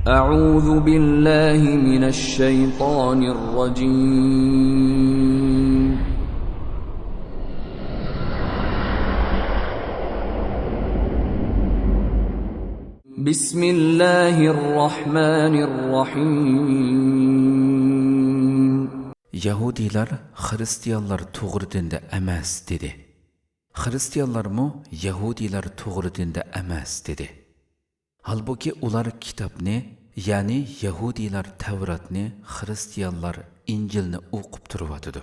أعوذ بالله من الشيطان الرجيم بسم الله الرحمن الرحيم Yahudiler, Hristiyanlar to'g'ri dinda emas dedi. Hristiyanlarmı Yahudiler to'g'ri dinda emas dedi. Halbuki ular kitobni, ya'ni Yahudiler Tavratni, Hristiyanlar İncilni o'qib turibdi.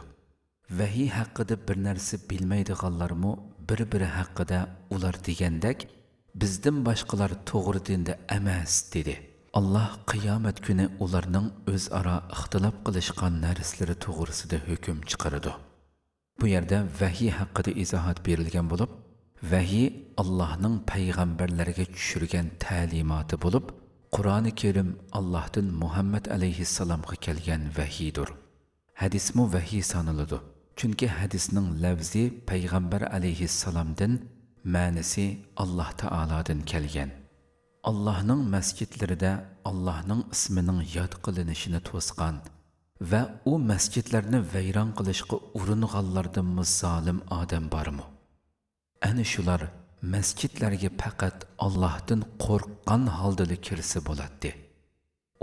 Vahiy haqida bir narsa bilmaydiganlarmı bir-biri haqida ular degandek, bizdan boshqalar to'g'ri dinda emas dedi. Allah qiyomat kuni ularning o'zaro ixtilof qilishgan narsalari to'g'risida hukm chiqaradi. Bu yerda vahiy haqida izohat berilgan bo'lib, vahiy Allohning payg'ambarlarga tushirgan ta'limoti bo'lib, Qur'oni Karim Allohdan Muhammad alayhissalomga kelgan vahiydir. Hadismu vahiy sanıladi. Chunki hadisning lafzi payg'ambar alayhissalomdan, ma'nisi Alloh taolodan kelgan. Allah'ның masjidlərində Allah'ның isminin yad qılınışını to'sqan və o məscidlərini vəyran qilishqa uringanlardan zalim adam barmı? Ana shular masjidlarga faqat Allohdan qo'rqqan holda kirsa bo'ladi.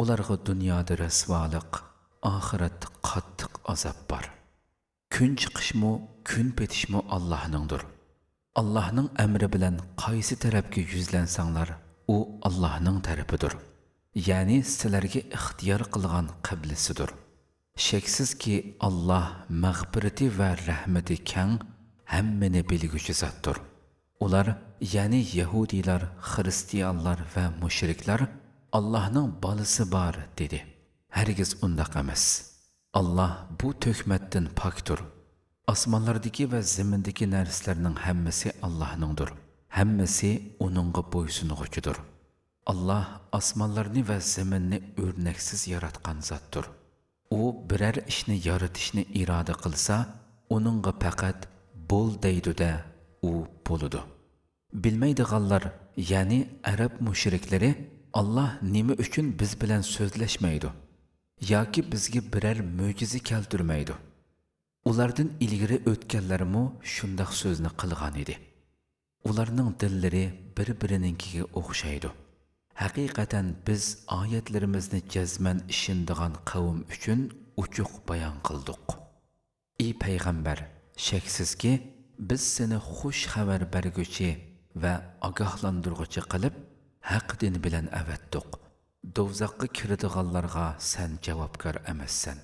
Ularga dunyoda rasvolik, oxiratda qattiq azob bor. Kun chiqishmi, kun petishmi Allohningdir. Allohning amri bilan qaysi tarafga yuzlansanglar, u Allohning tarafidir. Ya'ni sizlarga ixtiyor qilgan qiblasidir. Shaksizki Alloh mag'firati va rahmati keng, hammani bilguchi zotdir. Ular, ya'ni Yahudilar, Hristiyanlar va mushriklar Allohning bolasi bor dedi. Hargiz undaq emas. Alloh bu to'kmatdan pokdir. Osmonlardagi va zamindagi narsalarning hammasi Allohningdir. Hammasi uningga bo'ysunuvchidir. Allah osmonlarni va zaminni o'rnaksiz yaratgan zotdir. U biror ishni yaratishni iroda qilsa, uningga faqat bo'l deydi-da, u bo'ladi. Bilmaydiganlar, ya'ni arab mushriklari Allah nima uchun biz bilan so'zlashmaydi yoki bizga biror mo'jiza keltirmaydi. Ulardan ilgari o'tganlarmi shunday so'zni qilgan edi. Ularning dillari bir-birininkiga o'xshaydi. Haqiqatan biz oyatlarimizni jazman ishindigan qavm uchun uchuq bayon qildik. Ey payg'ambar, shaksizki biz seni xush xabar berguchi va ogohlantirguchi qilib haq din bilan avatdiq. Do'zaxga kiradiganlarga sen javobgar emassan.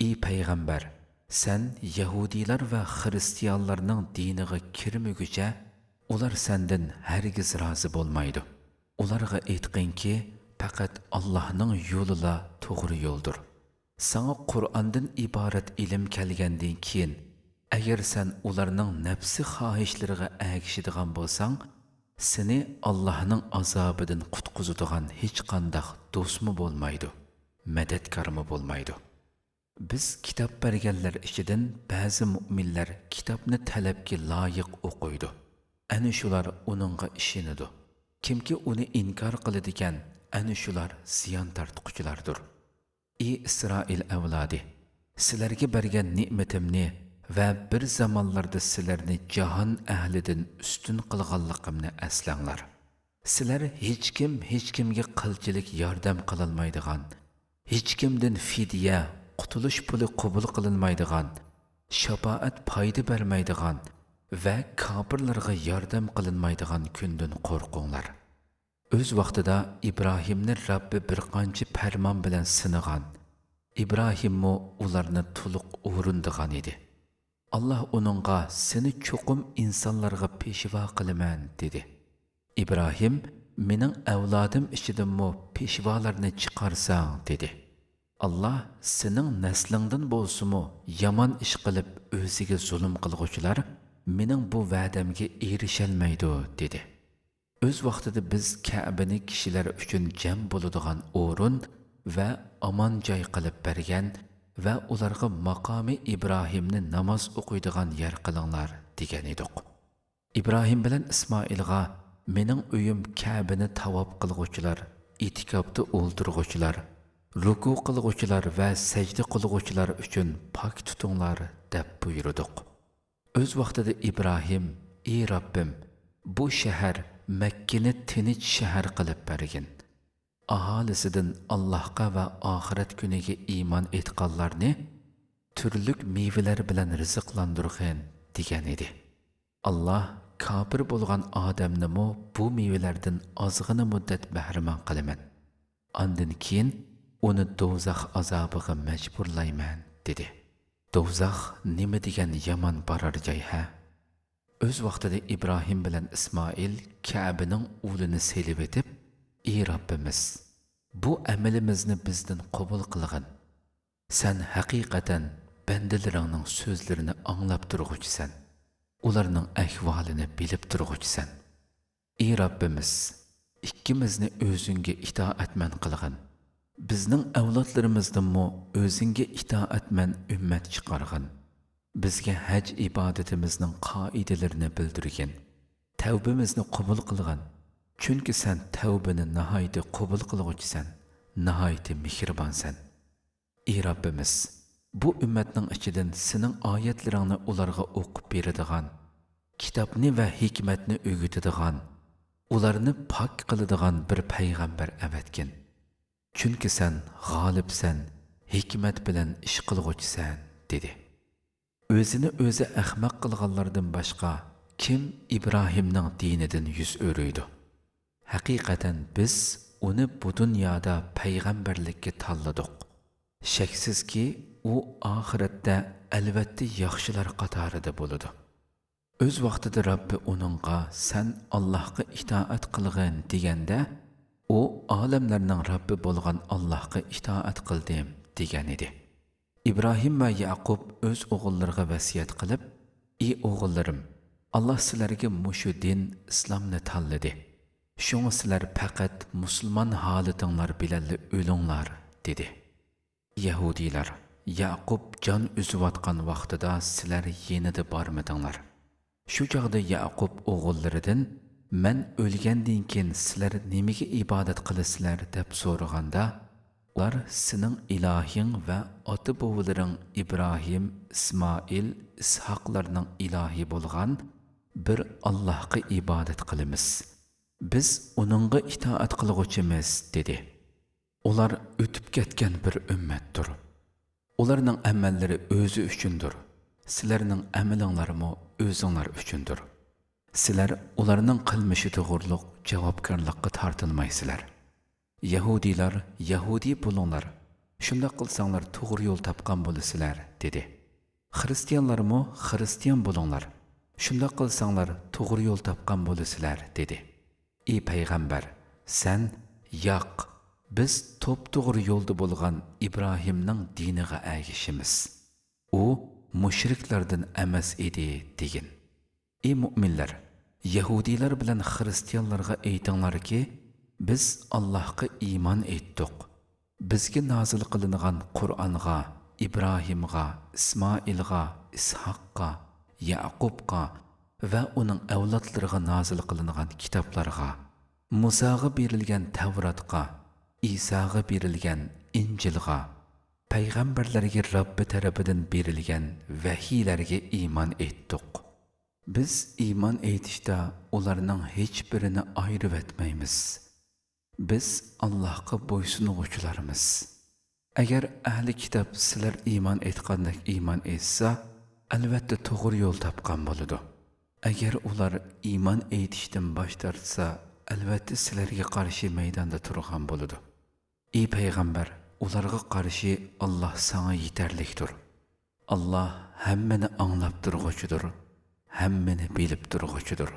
Ey payg'ambar, sen Yahudilar va Hristiyanlarning diniga kirmaguncha ular sendan hargiz rozi bo'lmaydi. Ularga aytqinki, faqat Allohning yo'lila to'g'ri yo'ldir. Sana Qur'ondan iborat ilm kelgandan keyin, agar sen ularning nafsi xohishlariga agishadigan bo'lsang, seni Allohning azobidan qutqizadigan hech qanday do'stmi bo'lmaydi, madadkormi bo'lmaydi. Biz kitob berganlar ichidan ba'zi mu'minlar kitobni talabga loyiq o'qiydi. Ana shular uningga ishonadi. Kimki uni inkor qiladigan, ana shular ziyon tortquchilardir. Ey Isroil avlodi, sizlarga bergan ne'matimni va bir zamonlarda sizlarni jahon ahlidan ustun qilganligimni eslanglar. Sizlar hech kimga qilchilik yordam qilolmaydigan, hech kimdan fidya, qutulish puli qabul qilinmaydigan, shafaat foyda bermaydigan va kofirlarga yordam qilinmaydigan kundan qo'rqinglar. O'z vaqtida Ibrohimni Rabbi bir qancha farmon bilan sinagan. Ibrohimmo ularni to'liq o'rindigan edi. Allah uningga seni cho'qim insonlarga peshvo qilaman dedi. Ibrohim, mening avlodim ichidanmi peshvolarni chiqarsang dedi. Allah sening naslingdan bo'lsa-mu yomon ish qilib o'ziga zulm qilguvchilar mening bu va'damga erisholmaydi dedi. O'z vaqtida biz Ka'bani kishilar uchun jam bo'ladigan o'rin va omon joy qilib bergan va ularga maqomi Ibrohimni namoz o'qiydigan yer qilinglar degan edik. Ibrohim bilan Ismoilga mening uyim Ka'bani tavob qilguvchilar itikobda o'ltirg'uvchilar, ruku qilg'uvchilar va sajda qilg'uvchilar uchun pok tutinglar deb buyurdik. O'z vaqtida Ibrohim: "Ey Rabbim, bu shahar Makkani tinch shahar qilib bergin. Aholisidan Allohga va oxirat kuniga iymon etganlarni turlik mevalar bilan rizqlantirgin" degan edi. Alloh kafir bo'lgan odamni bu mevalardan ozg'ina muddat bahramon qilaman. Ondan keyin uni do'zax azobiga majburlayman dedi. Do'zax nima degan yomon borar joy ha? O'z vaqtida Ibrohim bilan Ismoil Ka'baning ulini selib etib: "Ey Rabbimiz, bu amalimizni bizdan qabul qilgin. Sen haqiqatan bandalaringning so'zlarini anglab turg'uchisan. Ularning ahvolini bilib turg'uchisan. Ey Rabbimiz, ikkimizni o'zingga itoatman qilgin. Bizning avlodlarimizdanmi o'zingga itoatman ummat chiqargin. Bizga haj ibodatimizning qoidalarini bildirgin. Tavbamizni qabul qilgin. Chunki sen tavbani nihoyatda qabul qilg'uchisan, nihoyatda mehribonsan. Ey Rabbimiz, bu ummatning ichidan sening oyatlaringni ularga o'qib beradigan, kitobni va hikmatni o'rgatadigan, ularni pok qiladigan bir payg'ambar avatgin. Chunki sen g'olibsan, hikmat bilan ish qilg'uchisan dedi. O'zini o'zi ahmoq qilganlardan boshqa kim Ibrohimning dinidan yuz o'raydi? Haqiqatan biz uni bu dunyoda payg'ambarlikka tanladik. Shaksizki u oxiratda albatta yaxshilar qatorida bo'ladi. O'z vaqtida Robbi uningga "Sen Allohga itoat qilgin" deganda, u olamlarning Robbi bo'lgan Allohga itoat qildim degan edi. Ibrohim va Yaqub o'z o'g'illariga vasiyat qilib: "Ey o'g'illarim, Alloh sizlarga mushu din islomni tanladi. Shunga sizlar faqat musulmon holatinglar bilan o'linglar" dedi. Yahudiylar: Yaqub jon uzayotgan vaqtida sizlar yenida bormadinglar. Shu chog'da Yaqub o'g'illaridan: "Men o'lgandan keyin sizlar nimaga ibodat qilasizlar?" deb so'raganda, ular sening ilohing va ota-bovalaring Ibrohim, Ismoil, Ishoqlarning ilohi bo'lgan bir Allohga ibodat qilamiz. Biz uningga itoat qilg'uchimiz dedi. Ular o'tib ketgan bir ummatdir. Ularning amallari o'zi uchundir. Sizlarning amalinglarmi o'zinglar uchundir. Sizlar ularning qilmishi to'g'riliq javobgarlikka tortilmaysizlar. Yahudiylar, Yahudi bo'linglar. Shunda qilsanglar to'g'ri yo'l topgan bo'lasizlar dedi. Xristianlarmi Xristian bo'linglar. Shunda qilsanglar to'g'ri yo'l topgan bo'lasizlar dedi. Ey payg'ambar, sen yo'q, biz to'p-to'g'ri yo'lda bo'lgan Ibrohimning diniga agishimiz. U mushriklardan emas edi degin. Ey mu'minlar, Yahudiylar bilan Xristianlarga aytinglarki, biz Allohga iymon etdik. Bizga nozil qilingan Qur'onga, Ibrohimga, Ismoilga, Ishoqqa, Yaqubga va uning avlodlariga nozil qilingan kitoblarga, Musoga berilgan Tavratga, Isoga berilgan Injilga, payg'ambarlarga Robbi tarafidan berilgan vahiylarga iymon etdik. Biz iymon etishda ularning hech birini ayirib etmaymiz. Biz Allohga bo'ysunuvchilarmiz. Agar ahli kitob sizlar iymon etgandek iymon etsa, albatta to'g'ri yo'l topgan bo'ladi. Agar ular iymon etishdan bosh tortsa, albatta sizlarga qarshi maydonda turgan bo'ladi. Ey payg'ambar, ularga qarshi Alloh sana yetarlikdir. Alloh hammani anglab turg'uchidir, hammani bilib turg'uchidir.